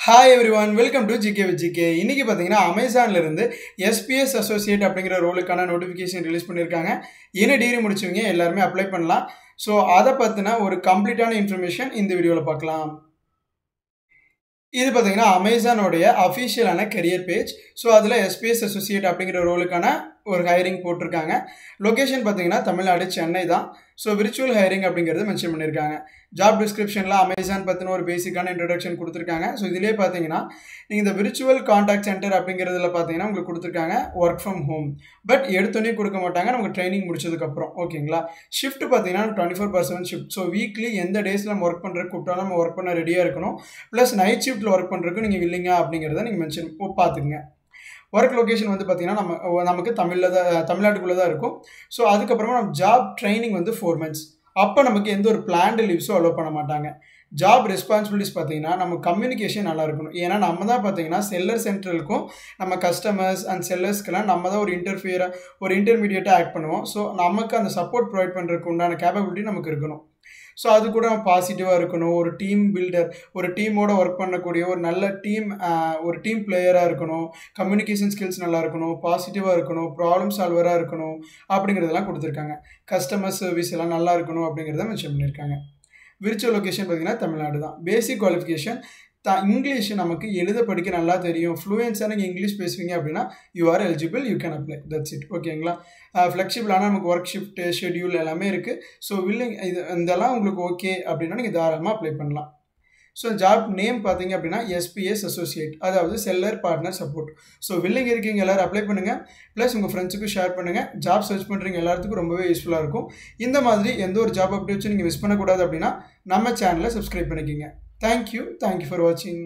Hi every one welcome to GK with GK. இன்றைக்கி பார்த்தீங்கன்னா அமேசான்லேருந்து SBS associate அப்படிங்கிற ரோலுக்கான notification release பண்ணியிருக்காங்க. என்ன டிகிரி முடிச்சவங்க எல்லாருமே அப்ளை பண்ணலாம். ஸோ அதை பற்றின ஒரு கம்ப்ளீட்டான இன்ஃபர்மேஷன் இந்த வீடியோவில் பார்க்கலாம். இது பார்த்தீங்கன்னா அமேசானோடைய அஃபிஷியலான கெரியர் பேஜ். ஸோ அதில் எஸ்பிஎஸ் அசோசியேட் அப்படிங்கிற ரோலுக்கான ஒரு ஹையரிங் போட்டிருக்காங்க. லொக்கேஷன் பார்த்தீங்கன்னா தமிழ்நாடு சென்னை தான். ஸோ விர்ச்சுவல் ஹையரிங் அப்படிங்கிறது மென்ஷன் பண்ணியிருக்காங்க. ஜாப் டிஸ்கிரிப்ஷனில் அமேசான் பற்றின ஒரு பேசிக்கான இன்ட்ரடக்ஷன் கொடுத்துருக்காங்க. ஸோ இதிலே பார்த்தீங்கன்னா நீங்கள் இந்த விர்ச்சுவல் காண்டாக்ட் சென்டர் அப்படிங்கிறதுல பார்த்தீங்கன்னா உங்களுக்கு கொடுத்துருக்காங்க ஒர்க் ஃப்ரம் ஹோம். பட் எடுத்தோடனே கொடுக்க மாட்டாங்க, நமக்கு ட்ரைனிங் முடிச்சதுக்கப்புறம். ஓகேங்களா? ஷிஃப்ட் பார்த்தீங்கன்னா 24/7 ஷிஃப்ட். ஸோ வீக்லி எந்த டேஸில் நம்ம ஒர்க் பண்ணுறதுக்கு கூப்பிட்டாலும் நம்ம ஒர்க் பண்ண ரெடியாக இருக்கணும். ப்ளஸ் நைட் ஷிஃப்ட்டில் ஒர்க் பண்ணுறதுக்கு நீங்கள் வில்லிங்கா அப்படிங்கிறத நீங்கள் மென்ஷன் பார்த்துக்குங்க. ஒர்க் லொக்கேஷன் வந்து பார்த்தீங்கன்னா நமக்கு தமிழ்நாட்டுக்குள்ளே தான் இருக்கும். ஸோ அதுக்கப்புறமா நம்ம ஜாப் ட்ரைனிங் வந்து 4 months. அப்போ நமக்கு எந்த ஒரு பிளான்டு லீவ்ஸும் அலோவ் பண்ண மாட்டாங்க. ஜாப் ரெஸ்பான்சிபிலிட்டிஸ் பார்த்தீங்கன்னா நம்ம கம்யூனிகேஷன் நல்லா இருக்கணும். ஏன்னா நம்ம தான் பார்த்தீங்கன்னா செல்லர் சென்ட்ரலுக்கும் நம்ம கஸ்டமர்ஸ் அண்ட் செல்லர்ஸ்க்கெல்லாம் நம்ம தான் ஒரு இன்டர்மீடியேட்டாக ஆக்ட் பண்ணுவோம். ஸோ நமக்கு அந்த சப்போர்ட் ப்ரொவைட் பண்ணுறதுக்கு உண்டான கேப்பபிலிட்டி நமக்கு இருக்கணும். ஸோ அது கூட பாசிட்டிவாக இருக்கணும். ஒரு டீம் பில்டர், ஒரு டீமோட ஒர்க் பண்ணக்கூடிய ஒரு நல்ல ஒரு டீம் பிளேயராக இருக்கணும். கம்யூனிகேஷன் ஸ்கில்ஸ் நல்லா இருக்கணும், பாசிட்டிவாக இருக்கணும், ப்ராப்ளம் சால்வராக இருக்கணும் அப்படிங்கிறதெல்லாம் கொடுத்துருக்காங்க. கஸ்டமர் சர்வீஸ் எல்லாம் நல்லா இருக்கணும் அப்படிங்கிறத மென்ஷன் பண்ணியிருக்காங்க. விர்ச்சுவல் லொக்கேஷன் பார்த்தீங்கன்னா தமிழ்நாடு தான். பேசிக் குவாலிஃபிகேஷன் இங்கிலீஷ் நமக்கு எழுத படிக்க நல்லா தெரியும், ஃப்ளூயன்ஸாக நீங்கள் இங்கிலீஷ் பேசுவீங்க அப்படின்னா you are eligible, you can apply, that's it. ஓகேங்களா? ஃப்ளெக்சிபிளான நமக்கு ஒர்க் ஷிஃப்ட்டு ஷெட்யூல் எல்லாமே இருக்குது. ஸோ இதெல்லாம் உங்களுக்கு ஓகே அப்படின்னா நீங்கள் தாராளமாக அப்ளை பண்ணலாம். ஸோ ஜாப் நேம் பார்த்தீங்க அப்படின்னா எஸ்பிஎஸ் அசோசியேட், அதாவது seller partner support. So willing இருக்கீங்க எல்லோரும் அப்ளை பண்ணுங்கள். ப்ளஸ் உங்கள் ஃப்ரெண்ட்ஸுக்கும் ஷேர் பண்ணுங்கள். ஜாப் சர்ச் பண்ணுறீங்க எல்லாத்துக்கும் ரொம்பவே யூஸ்ஃபுல்லாக இருக்கும். இந்த மாதிரி எந்த ஒரு ஜாப் அப்டேட்ஸும் நீங்கள் மிஸ் பண்ணக்கூடாது அப்படின்னா நம்ம சேனலை சப்ஸ்கிரைப் பண்ணிக்கிங்க. Thank you for watching.